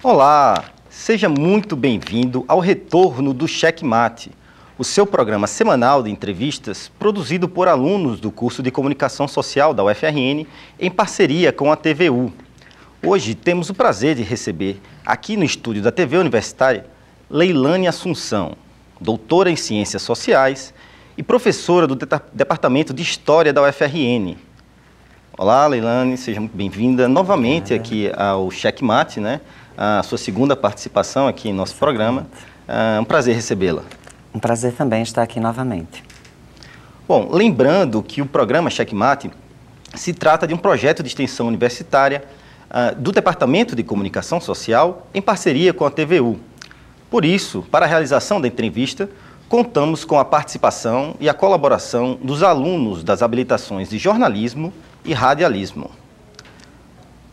Olá, seja muito bem-vindo ao retorno do Checkmate, o seu programa semanal de entrevistas produzido por alunos do curso de Comunicação Social da UFRN em parceria com a TVU. Hoje temos o prazer de receber aqui no estúdio da TV Universitária Leilane Assunção, doutora em Ciências Sociais e professora do Departamento de História da UFRN. Olá, Leilane, seja muito bem-vinda novamente aqui ao Checkmate, né? A sua segunda participação aqui em nosso programa. É um prazer recebê-la. Um prazer também estar aqui novamente. Bom, lembrando que o programa Checkmate se trata de um projeto de extensão universitária do Departamento de Comunicação Social em parceria com a TVU. Por isso, para a realização da entrevista, contamos com a participação e a colaboração dos alunos das habilitações de jornalismo e radialismo.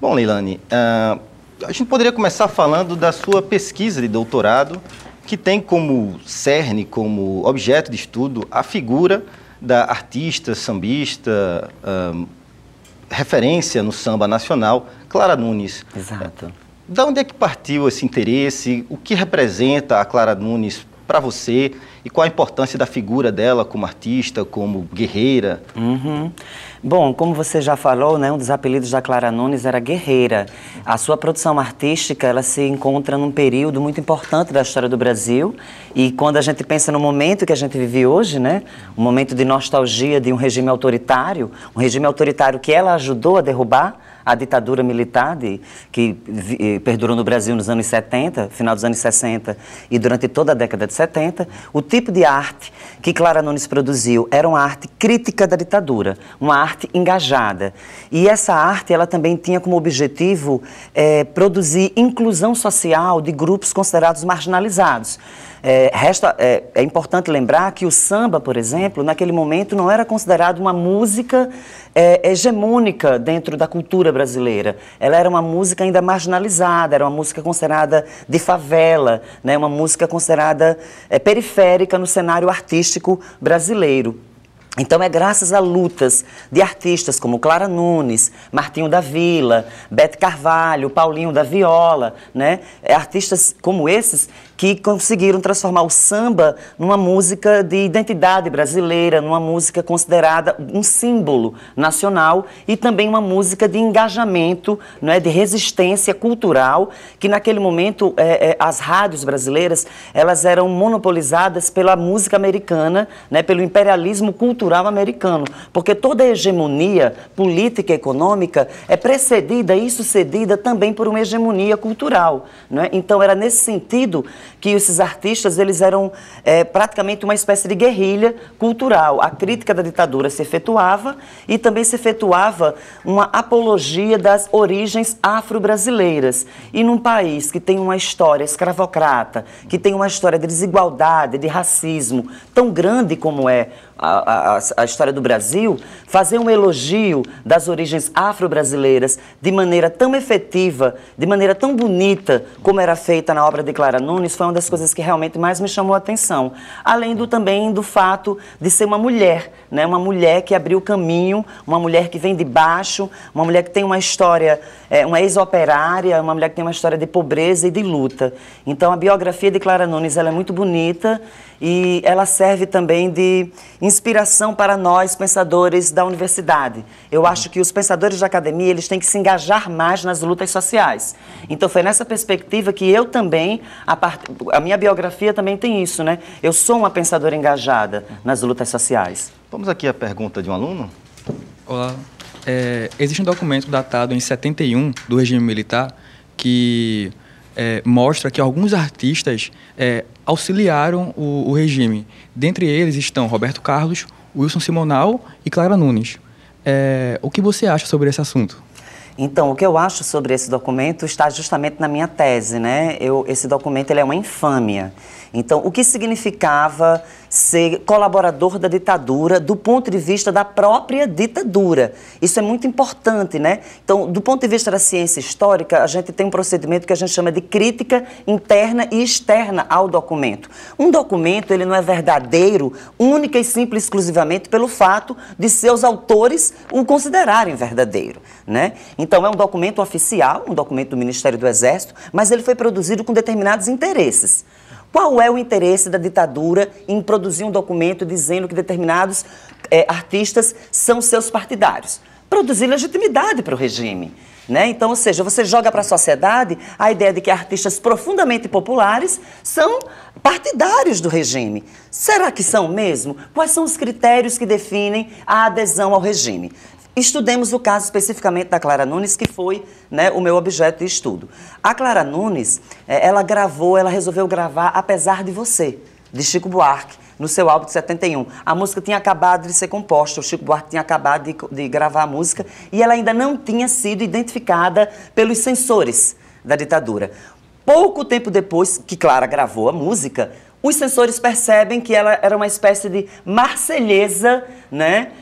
Bom, Leilane, a gente poderia começar falando da sua pesquisa de doutorado, que tem como cerne, como objeto de estudo, a figura da artista, sambista, referência no samba nacional, Clara Nunes. Exato. Da onde é que partiu esse interesse? O que representa a Clara Nunes para você e qual a importância da figura dela como artista, como guerreira? Bom, como você já falou, né, um dos apelidos da Clara Nunes era guerreira. A sua produção artística, ela se encontra num período muito importante da história do Brasil, e quando a gente pensa no momento que a gente vive hoje, né, um momento de nostalgia de um regime autoritário que ela ajudou a derrubar, a ditadura militar que perdurou no Brasil nos anos 70, final dos anos 60 e durante toda a década de 70, o tipo de arte que Clara Nunes produziu era uma arte crítica da ditadura, uma arte engajada. E essa arte, ela também tinha como objetivo produzir inclusão social de grupos considerados marginalizados. É importante lembrar que o samba, por exemplo, naquele momento não era considerado uma música hegemônica dentro da cultura brasileira. Ela era uma música ainda marginalizada, era uma música considerada de favela, né? Uma música considerada periférica no cenário artístico brasileiro. Então é graças a lutas de artistas como Clara Nunes, Martinho da Vila, Bete Carvalho, Paulinho da Viola, né? Artistas como esses que conseguiram transformar o samba numa música de identidade brasileira, numa música considerada um símbolo nacional e também uma música de engajamento, né, de resistência cultural, que naquele momento as rádios brasileiras elas eram monopolizadas pela música americana, né, pelo imperialismo cultural americano, porque toda a hegemonia política e econômica é precedida e sucedida também por uma hegemonia cultural, né? Então era nesse sentido que esses artistas eles eram praticamente uma espécie de guerrilha cultural. A crítica da ditadura se efetuava e também se efetuava uma apologia das origens afro-brasileiras. E num país que tem uma história escravocrata, que tem uma história de desigualdade, de racismo tão grande como é a história do Brasil, fazer um elogio das origens afro-brasileiras de maneira tão efetiva, de maneira tão bonita como era feita na obra de Clara Nunes, foi uma das coisas que realmente mais me chamou a atenção. Além também do fato de ser uma mulher, né? Uma mulher que abriu caminho, uma mulher que vem de baixo, uma mulher que tem uma história, uma ex-operária, uma mulher que tem uma história de pobreza e de luta. Então a biografia de Clara Nunes ela é muito bonita e ela serve também de inspiração para nós, pensadores da universidade. Eu acho que os pensadores da academia, eles têm que se engajar mais nas lutas sociais. Então foi nessa perspectiva que eu também, a minha biografia também tem isso, né? Eu sou uma pensadora engajada nas lutas sociais. Vamos aqui à pergunta de um aluno. Olá. Existe um documento datado em 71 do regime militar que mostra que alguns artistas auxiliaram o regime. Dentre eles estão Roberto Carlos, Wilson Simonal e Clara Nunes. O que você acha sobre esse assunto? Então, o que eu acho sobre esse documento está justamente na minha tese, né? Esse documento ele é uma infâmia. Então, o que significava ser colaborador da ditadura do ponto de vista da própria ditadura? Isso é muito importante, né? Então, do ponto de vista da ciência histórica, a gente tem um procedimento que a gente chama de crítica interna e externa ao documento. Um documento, ele não é verdadeiro única e simples exclusivamente pelo fato de seus autores o considerarem verdadeiro, né? Então, é um documento oficial, um documento do Ministério do Exército, mas ele foi produzido com determinados interesses. Qual é o interesse da ditadura em produzir um documento dizendo que determinados artistas são seus partidários? Produzir legitimidade para o regime, né? Então, ou seja, você joga para a sociedade a ideia de que artistas profundamente populares são partidários do regime. Será que são mesmo? Quais são os critérios que definem a adesão ao regime? Estudemos o caso especificamente da Clara Nunes, que foi, né, o meu objeto de estudo. A Clara Nunes, ela resolveu gravar Apesar de Você, de Chico Buarque, no seu álbum de 71. A música tinha acabado de ser composta, o Chico Buarque tinha acabado de gravar a música e ela ainda não tinha sido identificada pelos censores da ditadura. Pouco tempo depois que Clara gravou a música, os censores percebem que ela era uma espécie de marselhesa, né,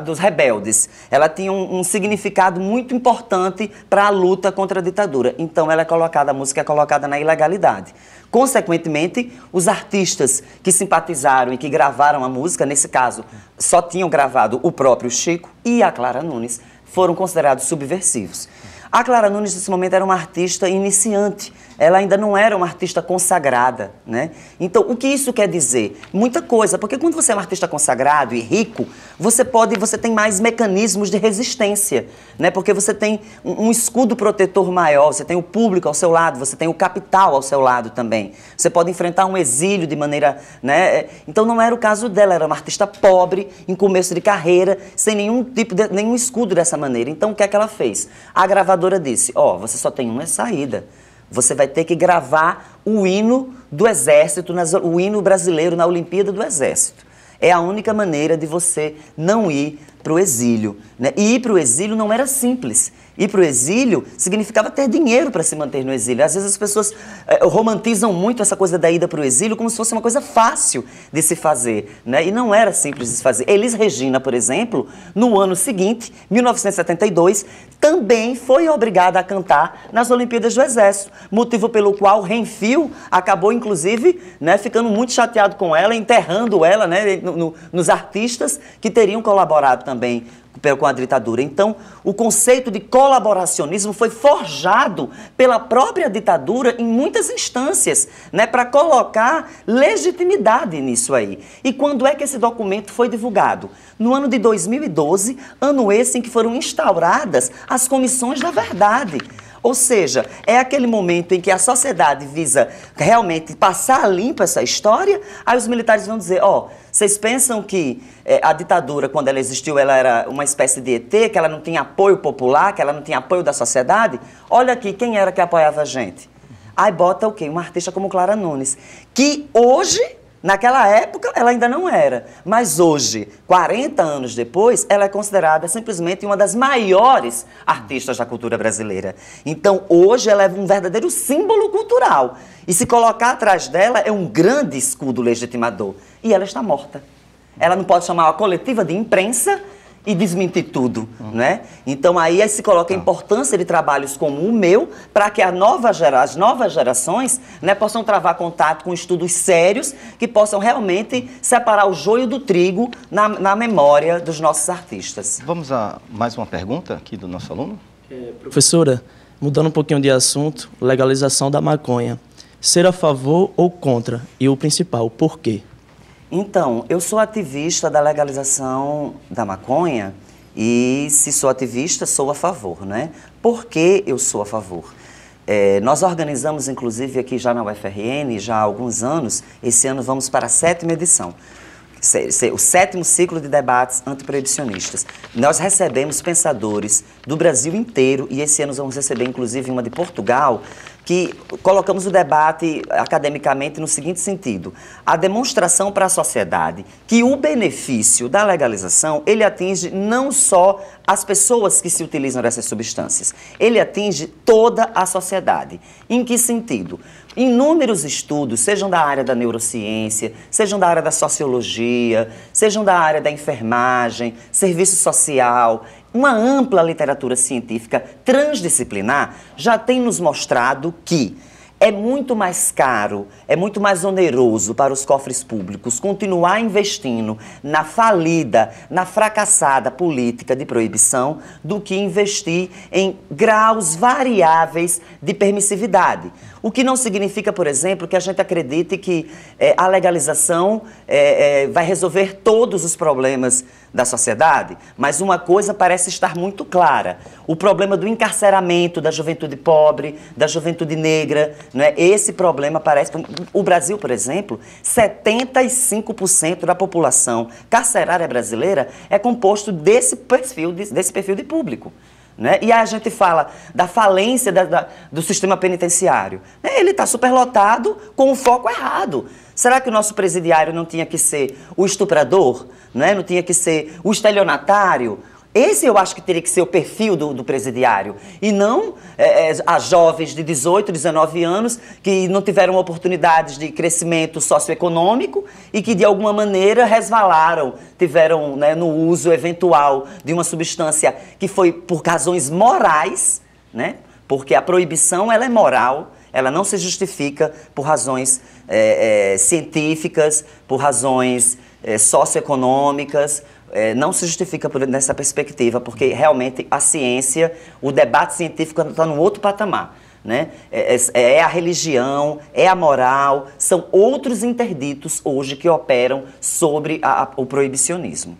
dos rebeldes. Ela tinha um significado muito importante para a luta contra a ditadura. Então, a música é colocada na ilegalidade. Consequentemente, os artistas que simpatizaram e que gravaram a música, nesse caso, só tinham gravado o próprio Chico e a Clara Nunes, foram considerados subversivos. A Clara Nunes, nesse momento, era uma artista iniciante. Ela ainda não era uma artista consagrada, né? Então, o que isso quer dizer? Muita coisa, porque quando você é um artista consagrado e rico, você tem mais mecanismos de resistência, né? Porque você tem um escudo protetor maior, você tem o público ao seu lado, você tem o capital ao seu lado também. Você pode enfrentar um exílio de maneira, né? Então, não era o caso dela, era uma artista pobre, em começo de carreira, sem nenhum escudo dessa maneira. Então, o que é que ela fez? A gravadora disse, você só tem uma saída. Você vai ter que gravar o hino do Exército, o hino brasileiro na Olimpíada do Exército. É a única maneira de você não ir para o exílio, né? E ir para o exílio não era simples. Ir para o exílio significava ter dinheiro para se manter no exílio. Às vezes as pessoas romantizam muito essa coisa da ida para o exílio como se fosse uma coisa fácil de se fazer, né? E não era simples de se fazer. Elis Regina, por exemplo, no ano seguinte, 1972, também foi obrigada a cantar nas Olimpíadas do Exército, motivo pelo qual Renfil acabou, inclusive, né, ficando muito chateado com ela, enterrando ela, né, nos artistas que teriam colaborado também com a ditadura. Então, o conceito de colaboracionismo foi forjado pela própria ditadura em muitas instâncias, né, para colocar legitimidade nisso aí. E quando é que esse documento foi divulgado? No ano de 2012, ano esse em que foram instauradas as comissões da verdade. Ou seja, é aquele momento em que a sociedade visa realmente passar limpo essa história, aí os militares vão dizer, vocês pensam que a ditadura, quando ela existiu, ela era uma espécie de ET, que ela não tinha apoio popular, que ela não tinha apoio da sociedade? Olha aqui, quem era que apoiava a gente? Aí bota o quê? Uma artista como Clara Nunes, que hoje, naquela época, ela ainda não era. Mas hoje, 40 anos depois, ela é considerada simplesmente uma das maiores artistas da cultura brasileira. Então, hoje, ela é um verdadeiro símbolo cultural. E se colocar atrás dela é um grande escudo legitimador. E ela está morta. Ela não pode chamar uma coletiva de imprensa e desmentir tudo, né? Então aí se coloca a importância de trabalhos como o meu para que as novas gerações, né, possam travar contato com estudos sérios que possam realmente separar o joio do trigo na memória dos nossos artistas. Vamos a mais uma pergunta aqui do nosso aluno. Professora, mudando um pouquinho de assunto, legalização da maconha. Ser a favor ou contra? E o principal, por quê? Então, eu sou ativista da legalização da maconha e, se sou ativista, sou a favor, né? Por que eu sou a favor? Nós organizamos, inclusive, aqui já na UFRN, já há alguns anos, esse ano vamos para a 7ª edição, o 7º ciclo de debates antiproibicionistas. Nós recebemos pensadores do Brasil inteiro e esse ano vamos receber, inclusive, uma de Portugal, que colocamos o debate academicamente no seguinte sentido: a demonstração para a sociedade que o benefício da legalização, ele atinge não só as pessoas que se utilizam dessas substâncias, ele atinge toda a sociedade. Em que sentido? Inúmeros estudos, sejam da área da neurociência, sejam da área da sociologia, sejam da área da enfermagem, serviço social, uma ampla literatura científica transdisciplinar já tem nos mostrado que é muito mais caro, é muito mais oneroso para os cofres públicos continuar investindo na falida, na fracassada política de proibição do que investir em graus variáveis de permissividade. O que não significa, por exemplo, que a gente acredite que a legalização vai resolver todos os problemas da sociedade, mas uma coisa parece estar muito clara: o problema do encarceramento da juventude pobre, da juventude negra, né? Esse problema parece... O Brasil, por exemplo, 75% da população carcerária brasileira é composto desse perfil de público. Né? E aí a gente fala da falência do sistema penitenciário. Ele está superlotado com o foco errado. Será que o nosso presidiário não tinha que ser o estuprador? Né? Não tinha que ser o estelionatário? Esse eu acho que teria que ser o perfil do presidiário. E não as jovens de 18, 19 anos que não tiveram oportunidades de crescimento socioeconômico e que de alguma maneira resvalaram, tiveram, né, no uso eventual de uma substância que foi por razões morais, né? Porque a proibição ela é moral, ela não se justifica por razões científicas, por razões socioeconômicas. Não se justifica nessa perspectiva, porque realmente a ciência, o debate científico está num outro patamar. Né? É a religião, é a moral, são outros interditos hoje que operam sobre o proibicionismo.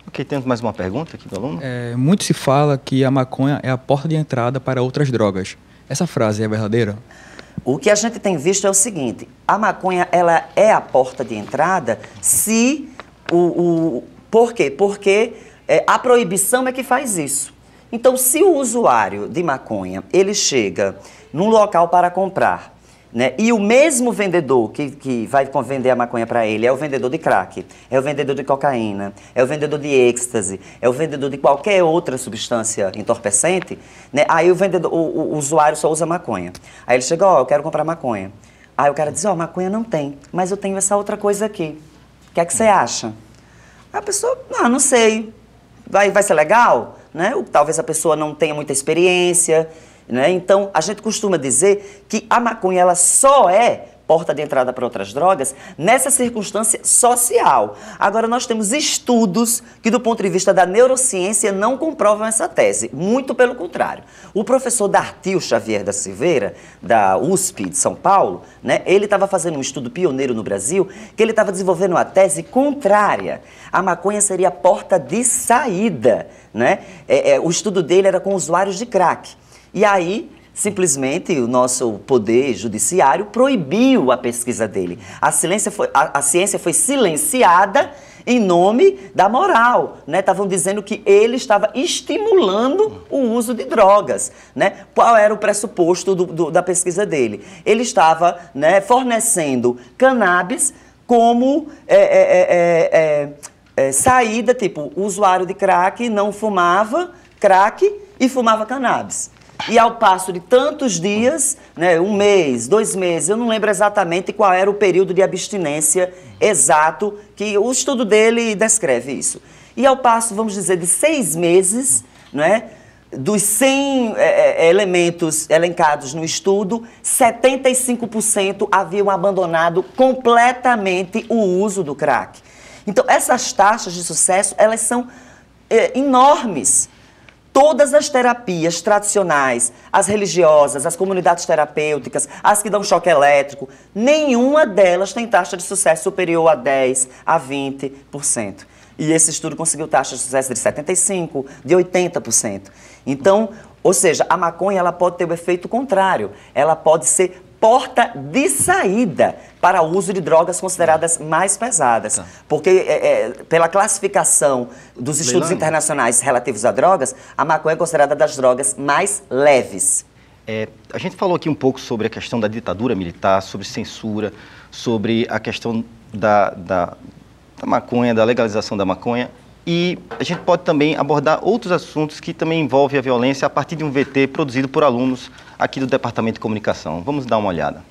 Ok, temos mais uma pergunta aqui do aluno. Muito se fala que a maconha é a porta de entrada para outras drogas. Essa frase é verdadeira? O que a gente tem visto é o seguinte: a maconha ela é a porta de entrada se Por quê? Porque a proibição é que faz isso. Então, se o usuário de maconha, ele chega num local para comprar, né, e o mesmo vendedor que vai vender a maconha para ele é o vendedor de crack, é o vendedor de cocaína, é o vendedor de êxtase, é o vendedor de qualquer outra substância entorpecente, né, aí o usuário só usa maconha. Aí ele chega: eu quero comprar maconha. Aí o cara diz: maconha não tem, mas eu tenho essa outra coisa aqui. O que é que você acha? A pessoa: não sei, vai ser legal? Né? Talvez a pessoa não tenha muita experiência, né? Então, a gente costuma dizer que a maconha ela só é porta de entrada para outras drogas nessa circunstância social. Agora, nós temos estudos que, do ponto de vista da neurociência, não comprovam essa tese. Muito pelo contrário. O professor Dartil Xavier da Silveira, da USP de São Paulo, né, ele estava fazendo um estudo pioneiro no Brasil, que ele estava desenvolvendo uma tese contrária. A maconha seria a porta de saída. Né? O estudo dele era com usuários de crack. E aí, simplesmente, o nosso poder judiciário proibiu a pesquisa dele. A ciência foi silenciada em nome da moral. Estavam dizendo que ele estava estimulando o uso de drogas. Né? Qual era o pressuposto da pesquisa dele? Ele estava, né, fornecendo cannabis como saída, tipo, o usuário de crack não fumava crack e fumava cannabis. E ao passo de tantos dias, né, 1 mês, 2 meses, eu não lembro exatamente qual era o período de abstinência exato, que o estudo dele descreve isso. E ao passo, vamos dizer, de 6 meses, né, dos 100 elementos elencados no estudo, 75% haviam abandonado completamente o uso do crack. Então, essas taxas de sucesso, elas são enormes. Todas as terapias tradicionais, as religiosas, as comunidades terapêuticas, as que dão choque elétrico, nenhuma delas tem taxa de sucesso superior a 10%, a 20%. E esse estudo conseguiu taxa de sucesso de 75%, de 80%. Então, ou seja, a maconha ela pode ter o efeito contrário. Ela pode ser porta de saída para o uso de drogas consideradas mais pesadas. Tá. Porque, pela classificação dos estudos internacionais relativos a drogas, a maconha é considerada das drogas mais leves. A gente falou aqui um pouco sobre a questão da ditadura militar, sobre censura, sobre a questão da maconha, da legalização da maconha, e a gente pode também abordar outros assuntos que também envolvem a violência a partir de um VT produzido por alunos aqui do Departamento de Comunicação. Vamos dar uma olhada.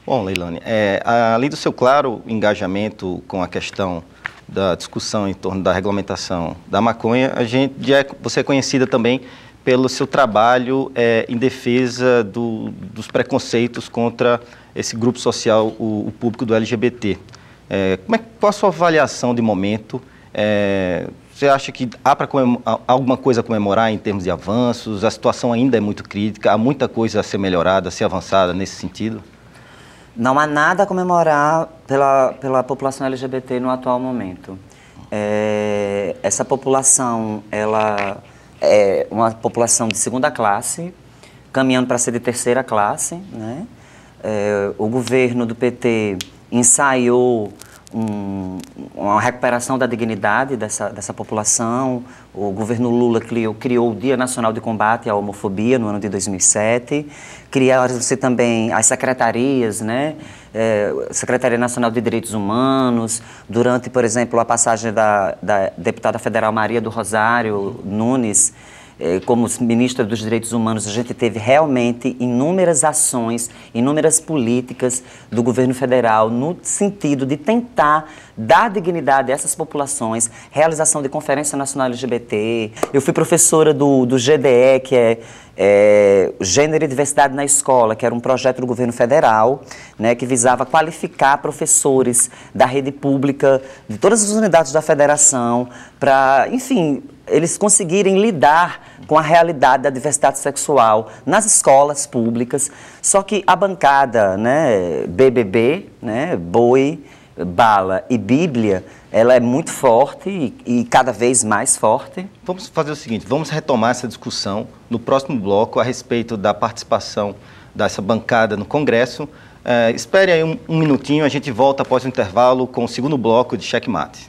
Bom, Leilane, além do seu claro engajamento com a questão da discussão em torno da regulamentação da maconha, você é conhecida também pelo seu trabalho em defesa dos preconceitos contra esse grupo social, o público do LGBT. Qual a sua avaliação de momento? Você acha que há alguma coisa a comemorar em termos de avanços? A situação ainda é muito crítica, há muita coisa a ser melhorada, a ser avançada nesse sentido? Não há nada a comemorar pela população LGBT no atual momento. Essa população, ela é uma população de segunda classe, caminhando para ser de terceira classe, né? O governo do PT ensaiou uma recuperação da dignidade dessa população. O governo Lula criou o Dia Nacional de Combate à Homofobia no ano de 2007. Criaram-se também as secretarias, né? Secretaria Nacional de Direitos Humanos. Durante, por exemplo, a passagem da deputada federal Maria do Rosário Nunes, como ministra dos Direitos Humanos, a gente teve realmente inúmeras ações, inúmeras políticas do governo federal no sentido de tentar dar dignidade a essas populações, realização de Conferência Nacional LGBT. Eu fui professora do GDE, que é Gênero e Diversidade na Escola, que era um projeto do governo federal, né, que visava qualificar professores da rede pública, de todas as unidades da federação, para, enfim, eles conseguirem lidar com a realidade da diversidade sexual nas escolas públicas. Só que a bancada, né, BBB, né, Boi, Bala e Bíblia, ela é muito forte e cada vez mais forte. Vamos fazer o seguinte, vamos retomar essa discussão no próximo bloco a respeito da participação dessa bancada no Congresso. Espere aí um minutinho, a gente volta após o intervalo com o segundo bloco de Checkmate.